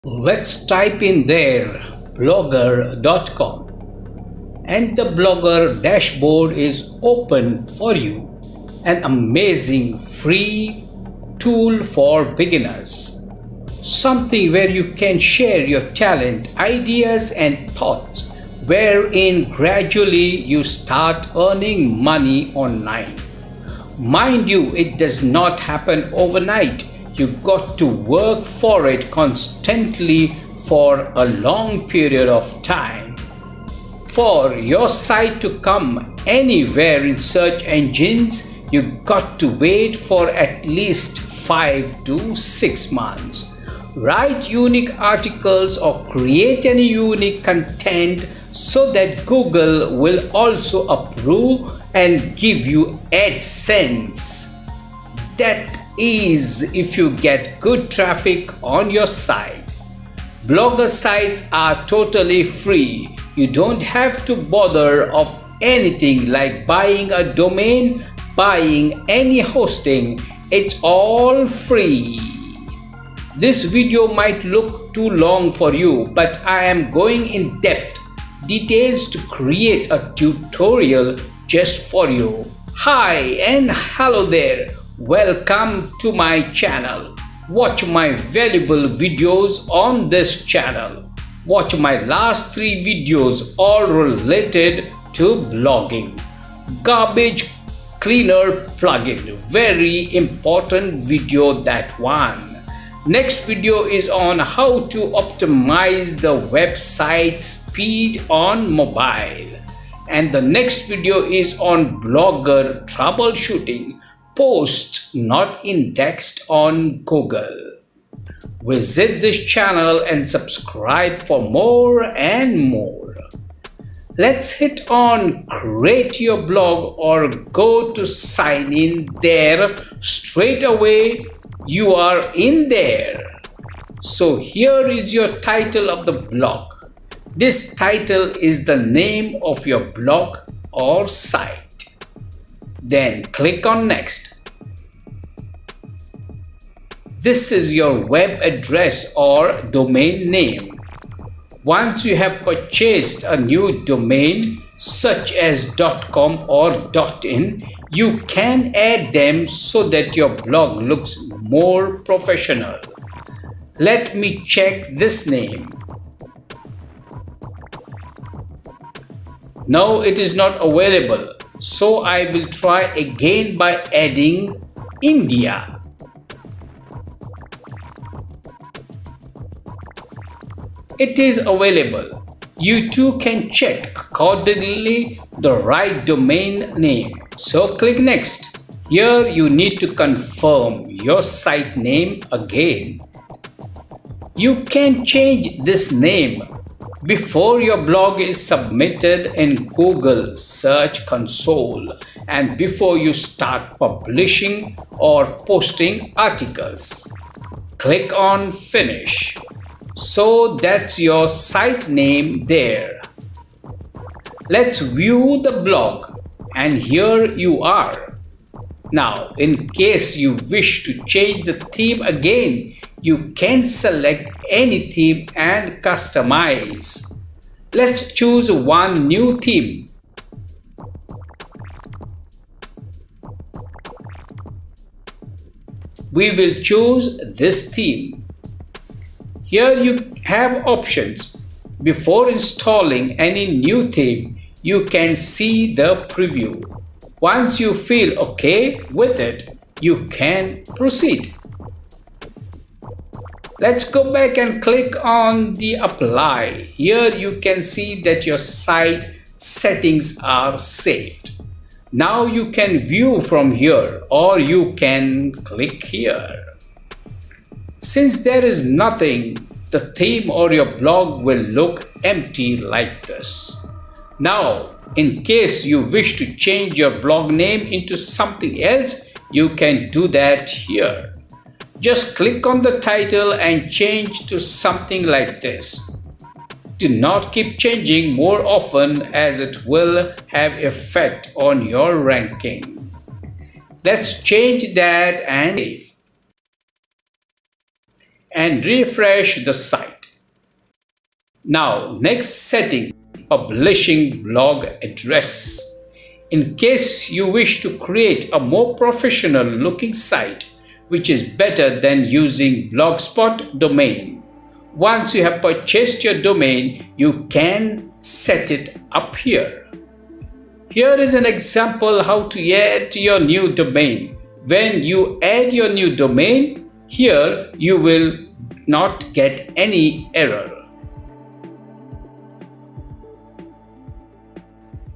Let's type in there blogger.com and the Blogger dashboard is open for you. An amazing free tool for beginners. Something where you can share your talent, ideas and thoughts, wherein gradually you start earning money online. Mind you, it does not happen overnight. You got to work for it constantly for a long period of time. For your site to come anywhere in search engines, you got to wait for at least 5 to 6 months. Write unique articles or create any unique content so that Google will also approve and give you AdSense. That is if you get good traffic on your site. Blogger sites are totally free. You don't have to bother of anything like buying a domain, buying any hosting. It's all free. This video might look too long for you, but I am going in depth details to create a tutorial just for you. Hi and hello there. Welcome to my channel. Watch my valuable videos on this channel. Watch my last 3 videos all related to blogging. Garbage cleaner plugin. Very important video, that one. Next video is on how to optimize the website speed on mobile. And the next video is on Blogger troubleshooting. Posts not indexed on Google. Visit this channel and subscribe for more and more. Let's hit on create your blog or go to sign in there. Straight away you are in there. So here is your title of the blog. This title is the name of your blog or site. Then click on next. This is your web address or domain name. Once you have purchased a new domain such as .com or .in, you can add them so that your blog looks more professional. Let me check this name. No, it is not available. So I will try again by adding India. It is available. You too can check accordingly the right domain name. So click next. Here you need to confirm your site name again. You can change this name before your blog is submitted in Google Search Console and before you start publishing or posting articles. Click on Finish. So that's your site name there. Let's view the blog and here you are. Now, in case you wish to change the theme again, you can select any theme and customize. Let's choose one new theme. We will choose this theme. Here you have options. Before installing any new theme, you can see the preview. Once you feel okay with it, you can proceed. Let's go back and click on the apply. Here you can see that your site settings are saved. Now you can view from here or you can click here. Since there is nothing, the theme or your blog will look empty like this. Now, in case you wish to change your blog name into something else, you can do that here. Just click on the title and change to something like this. Do not keep changing more often as it will have effect on your ranking. Let's change that and save. And refresh the site. Now, next setting, publishing blog address. In case you wish to create a more professional looking site, which is better than using Blogspot domain. Once you have purchased your domain, you can set it up here. Here is an example how to add your new domain. When you add your new domain, here you will not get any error.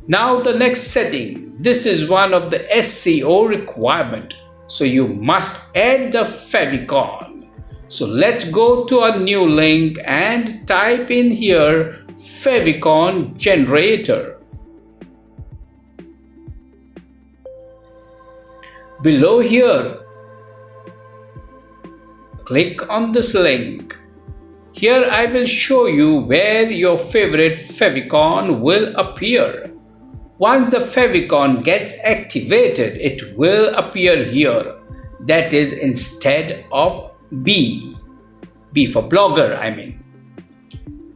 Now the next setting, this is one of the SEO requirement. So you must add the favicon. So let's go to a new link and type in here favicon generator. Below here, click on this link. Here I will show you where your favorite favicon will appear. Once the favicon gets activated, it will appear here. That is instead of B. B for blogger, I mean.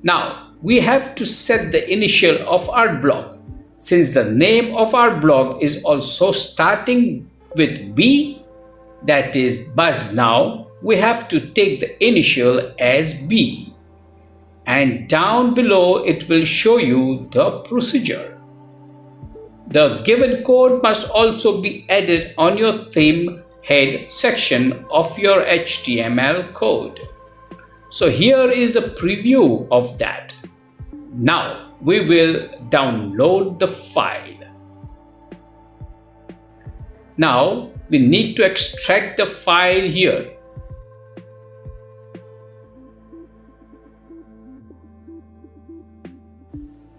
Now, we have to set the initial of our blog. Since the name of our blog is also starting with B, that is Buzz Now, we have to take the initial as B. And down below it will show you the procedure. The given code must also be added on your theme head section of your HTML code. So here is the preview of that. Now we will download the file. Now we need to extract the file here.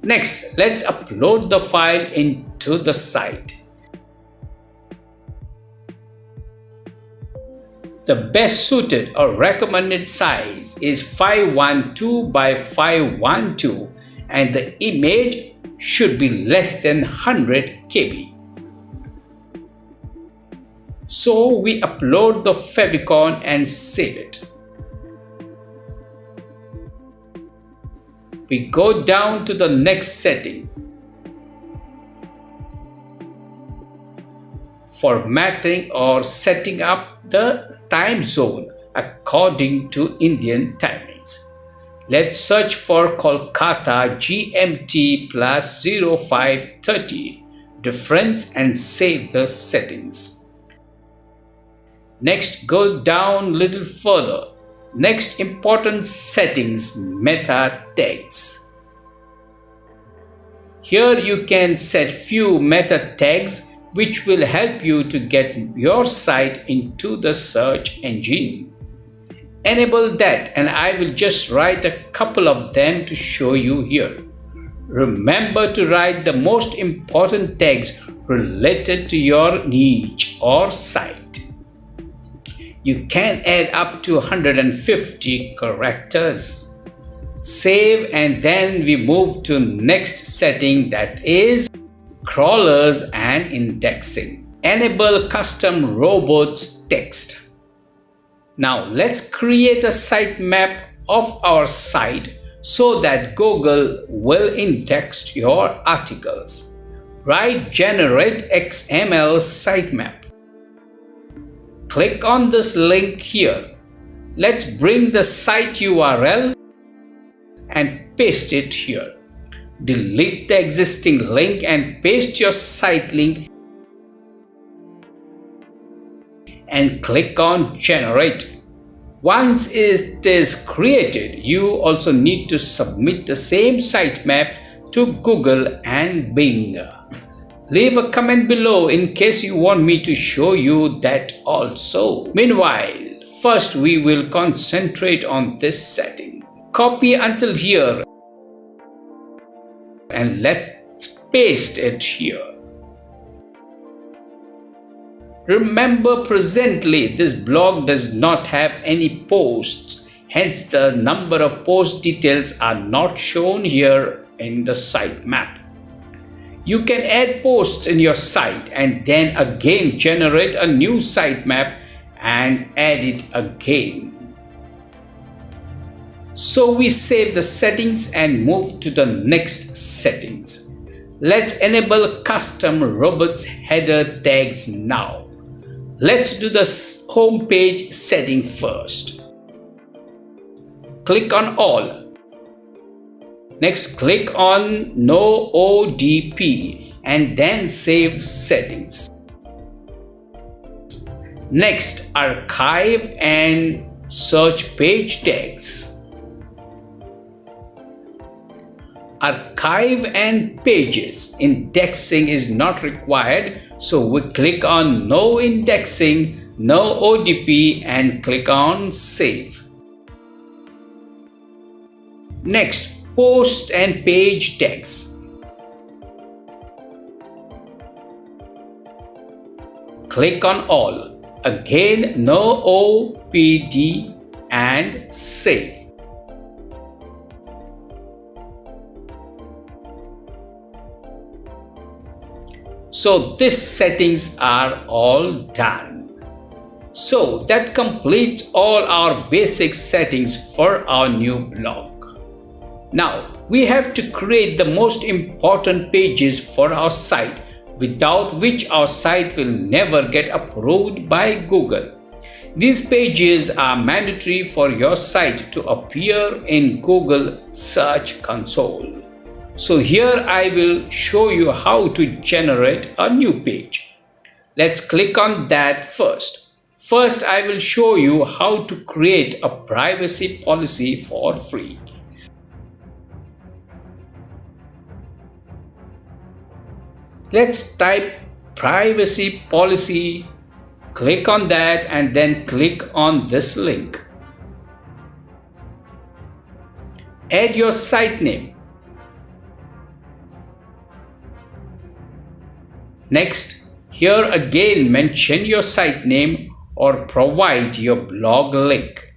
Next, let's upload the file into the site. The best suited or recommended size is 512 by 512 and the image should be less than 100 KB. So we upload the favicon and save it. We go down to the next setting. Formatting or setting up the time zone according to Indian timings. Let's search for Kolkata GMT plus 0530 difference and save the settings. Next, go down little further. Next important settings, meta tags. Here you can set few meta tags which will help you to get your site into the search engine. Enable that and I will just write a couple of them to show you here. Remember to write the most important tags related to your niche or site. You can add up to 150 characters. Save and then we move to next setting, that is crawlers and indexing. Enable custom robots text. Now let's create a sitemap of our site so that Google will index your articles. Write generate XML sitemap. Click on this link here. Let's bring the site URL and paste it here. Delete the existing link and paste your site link and click on generate. Once it is created, you also need to submit the same sitemap to Google and Bing. Leave a comment below in case you want me to show you that also. Meanwhile, first we will concentrate on this setting. Copy until here and let's paste it here. Remember, presently this blog does not have any posts, hence the number of post details are not shown here in the sitemap. You can add posts in your site and then again generate a new sitemap and add it again. So we save the settings and move to the next settings. Let's enable custom robots header tags now. Let's do the home page setting first. Click on all. Next, click on No ODP and then save settings. Next, archive and search page tags. Archive and pages indexing is not required, so we click on No indexing, No ODP and click on Save. Next, post and page tags. Click on all. Again, No OPD and Save. So these settings are all done. So that completes all our basic settings for our new blog. Now we have to create the most important pages for our site, without which our site will never get approved by Google. These pages are mandatory for your site to appear in Google Search Console. So here I will show you how to generate a new page. Let's click on that first. First, I will show you how to create a privacy policy for free. Let's type privacy policy, click on that and then click on this link. Add your site name. Next, here again mention your site name or provide your blog link.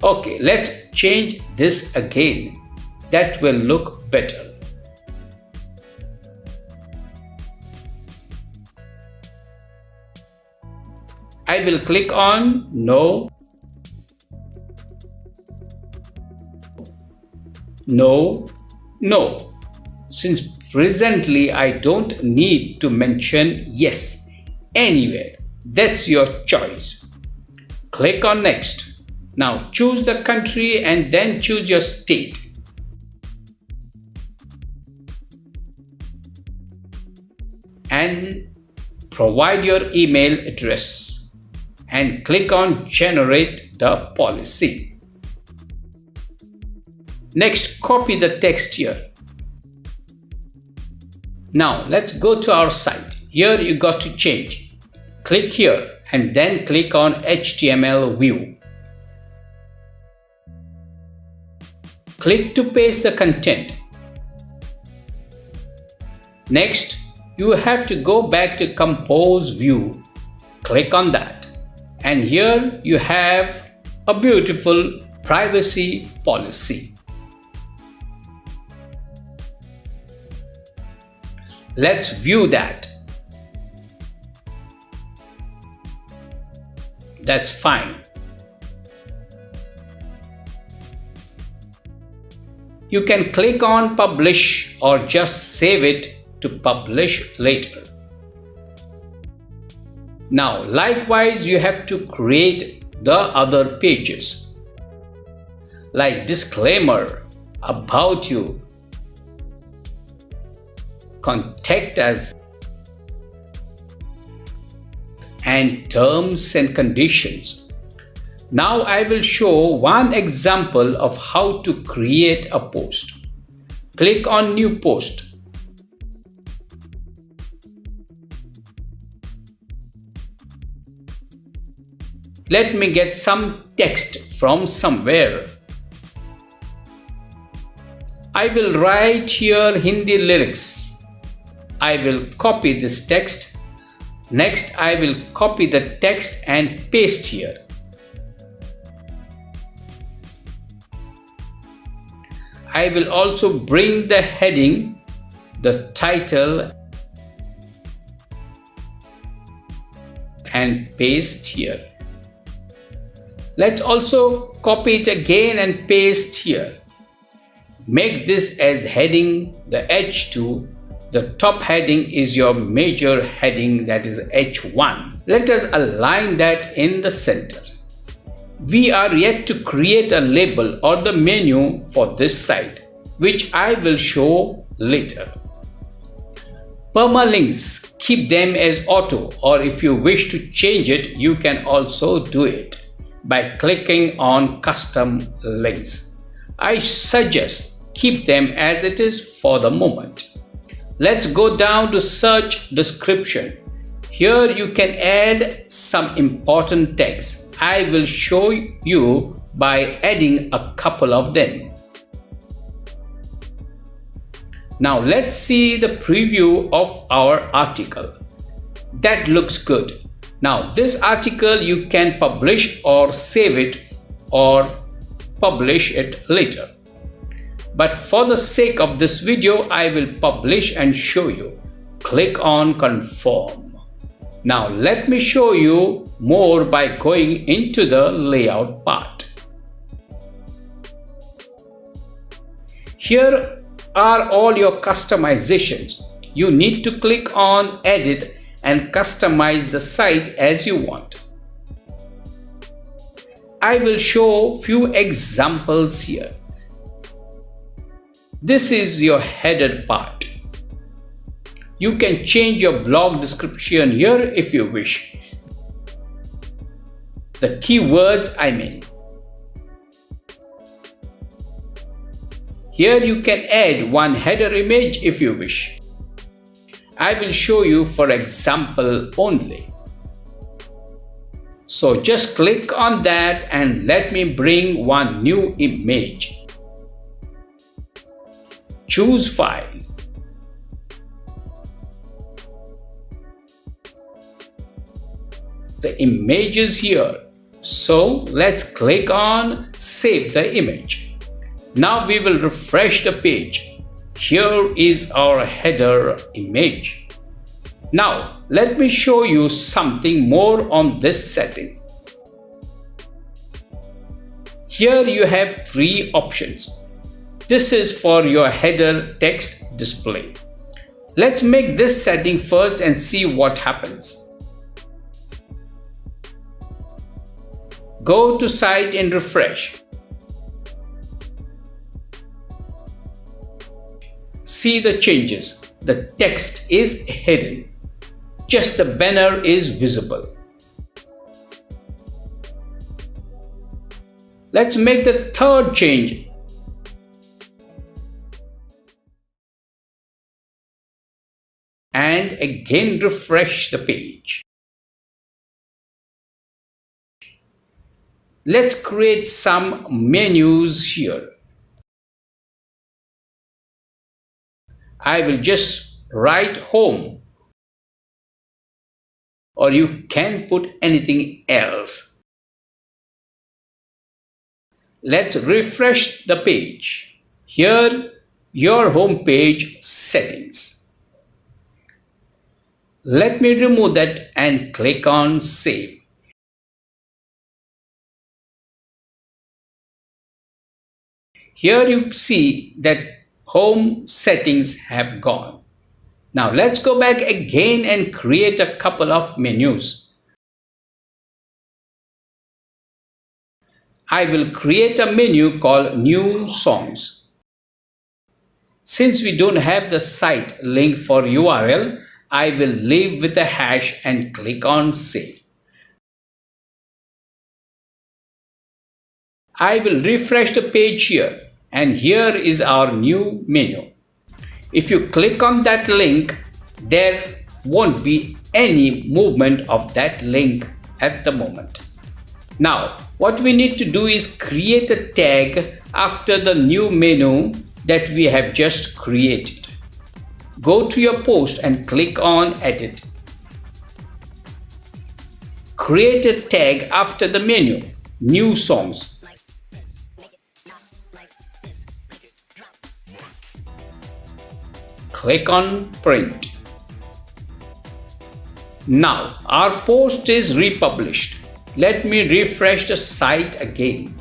Okay, let's change this again. That will look better. I will click on No. No. Since presently I don't need to mention yes anywhere. That's your choice. Click on Next. Now choose the country and then choose your state. And provide your email address and click on Generate the policy. Next, copy the text here. Now let's go to our site. Here you got to change. Click here and then click on HTML view. Click to paste the content. Next, you have to go back to compose view. Click on that. And here you have a beautiful privacy policy. Let's view that. That's fine. You can click on Publish or just save it to publish later. Now, likewise, you have to create the other pages like disclaimer, about you, contact us, and terms and conditions. Now I will show one example of how to create a post. Click on New Post. Let me get some text from somewhere. I will write here Hindi lyrics. I will copy this text. Next, I will copy the text and paste here. I will also bring the heading, the title, and paste here. Let's also copy it again and paste here. Make this as heading the H2. The top heading is your major heading, that is H1. Let us align that in the center. We are yet to create a label or the menu for this site, which I will show later. Permalinks, keep them as auto, or if you wish to change it, you can also do it by clicking on custom links. I suggest keep them as it is for the moment. Let's go down to search description. Here you can add some important tags. I will show you by adding a couple of them. Now let's see the preview of our article. That looks good. Now this article you can publish or save it or publish it later. But for the sake of this video, I will publish and show you. Click on confirm. Now let me show you more by going into the layout part. Here are all your customizations. You need to click on edit and customize the site as you want. I will show few examples here. This is your header part. You can change your blog description here if you wish. The keywords I mean. Here you can add one header image if you wish. I will show you for example only. So just click on that and let me bring one new image. Choose file. The image is here. So let's click on save the image. Now we will refresh the page. Here is our header image. Now let me show you something more on this setting. Here you have three options. This is for your header text display. Let's make this setting first and see what happens. Go to site and refresh. See the changes. The text is hidden. Just the banner is visible. Let's make the third change. And again refresh the page. Let's create some menus here. I will just write home, or you can put anything else. Let's refresh the page. Here, your home page settings. Let me remove that and click on save. Here you see that home settings have gone. Now let's go back again and create a couple of menus. I will create a menu called New Songs. Since we don't have the site link for URL, I will leave with a hash and click on save. I will refresh the page here. And here is our new menu. If you click on that link, there won't be any movement of that link at the moment. Now, what we need to do is create a tag after the new menu that we have just created. Go to your post and click on edit. Create a tag after the menu, New Songs. Click on print. Now our post is republished. Let me refresh the site again.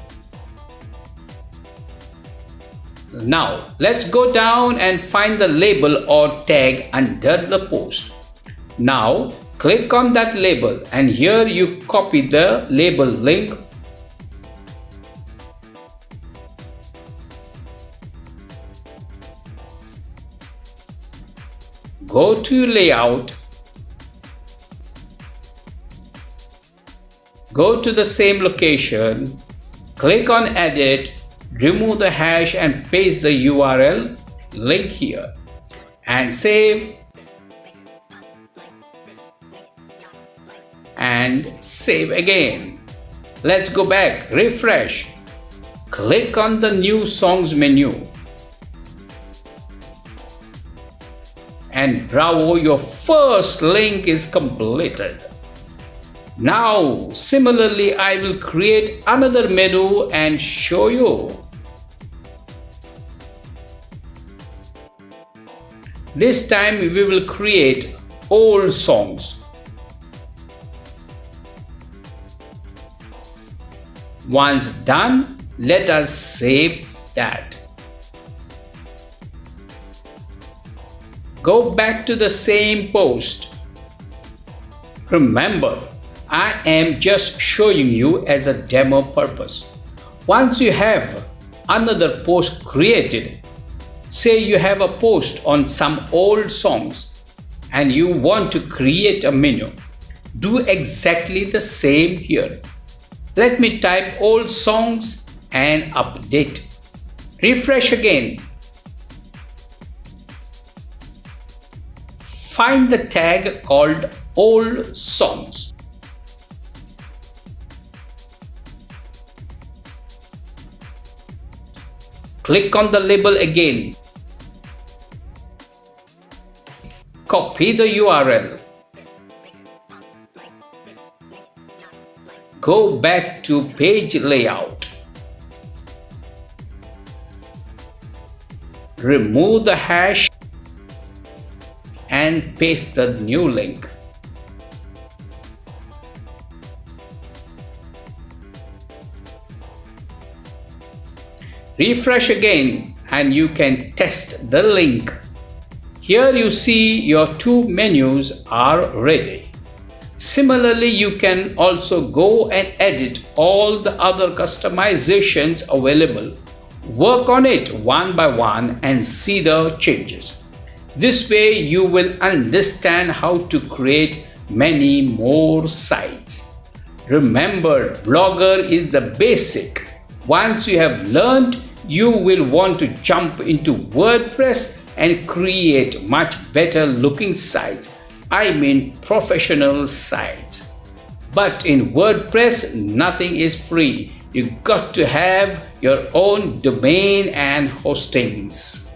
Now let's go down and find the label or tag under the post. Now click on that label and here you copy the label link. Go to layout. Go to the same location. Click on edit. Remove the hash and paste the URL link here and save and save again. Let's go back, refresh, click on the new songs menu and bravo, your first link is completed. Now similarly I will create another menu and show you. This time we will create old songs. Once done, let us save that. Go back to the same post. Remember, I am just showing you as a demo purpose. Once you have another post created, say you have a post on some old songs and you want to create a menu, do exactly the same here. Let me type old songs and update. Refresh again. Find the tag called old songs. Click on the label again. Copy the URL. Go back to page layout. Remove the hash and paste the new link. Refresh again and you can test the link. Here you see your two menus are ready. Similarly, you can also go and edit all the other customizations available. Work on it one by one and see the changes. This way you will understand how to create many more sites. Remember, Blogger is the basic. Once you have learned, you will want to jump into WordPress and create much better looking sites. I mean professional sites. But in WordPress, nothing is free. You got to have your own domain and hostings.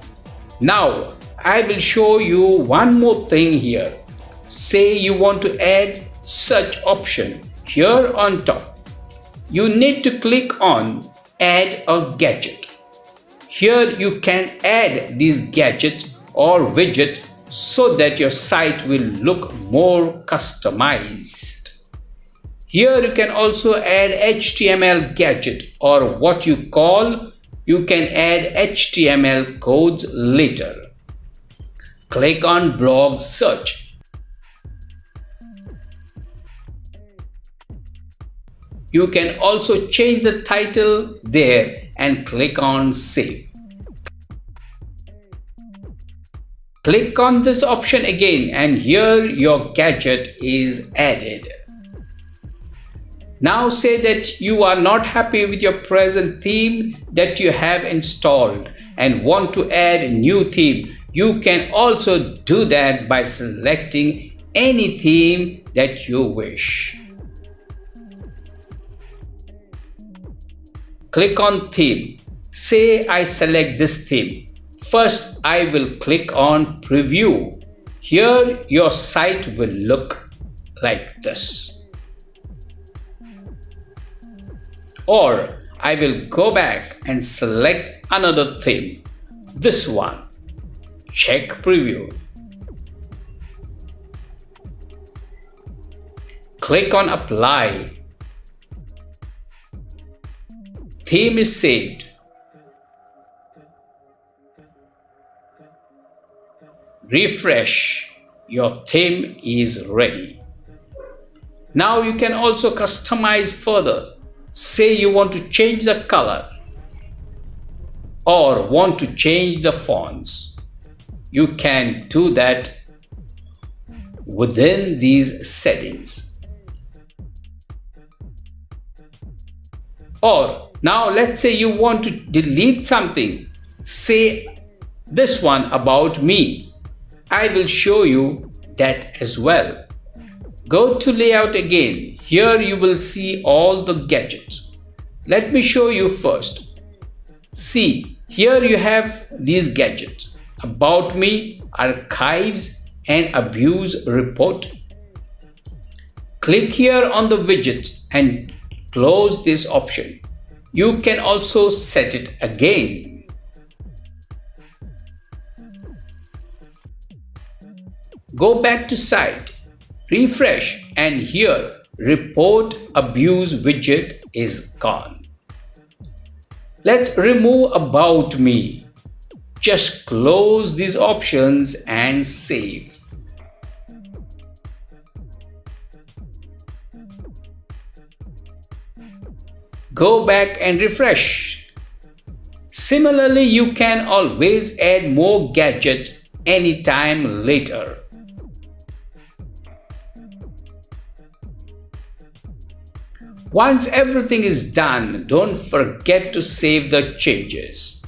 Now, I will show you one more thing here. Say you want to add search option here on top. You need to click on add a gadget. Here you can add this gadget or widget so that your site will look more customized. Here you can also add HTML gadget or what you can add HTML codes later. Click on blog search. You can also change the title there and click on save. Click on this option again and here your gadget is added. Now say that you are not happy with your present theme that you have installed and want to add a new theme. You can also do that by selecting any theme that you wish. Click on theme. Say I select this theme. First, I will click on preview. Here your site will look like this. Or I will go back and select another theme. This one. Check preview. Click on Apply. Theme is saved. Refresh. Your theme is ready. Now you can also customize further. Say you want to change the color or want to change the fonts. You can do that within these settings. Or now let's say you want to delete something. Say this one about me. I will show you that as well. Go to layout again. Here you will see all the gadgets. Let me show you first. See, here you have these gadgets: about me, archives, and abuse report. Click here on the widget and close this option. You can also set it again. Go back to site, refresh, and here report abuse widget is gone. Let's remove about me. Just close these options and save. Go back and refresh. Similarly, you can always add more gadgets anytime later. Once everything is done, don't forget to save the changes.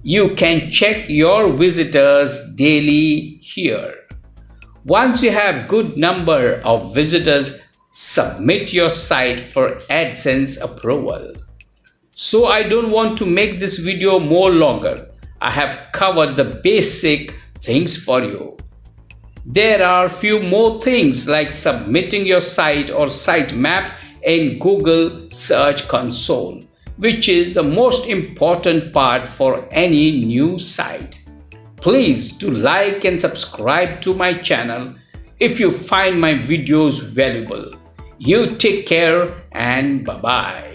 You can check your visitors daily here. Once you have good number of visitors, submit your site for AdSense approval. So I don't want to make this video more longer. I have covered the basic things for you. There are few more things like submitting your site or sitemap in Google Search Console, which is the most important part for any new site. Please do like and subscribe to my channel if you find my videos valuable. You take care and bye-bye.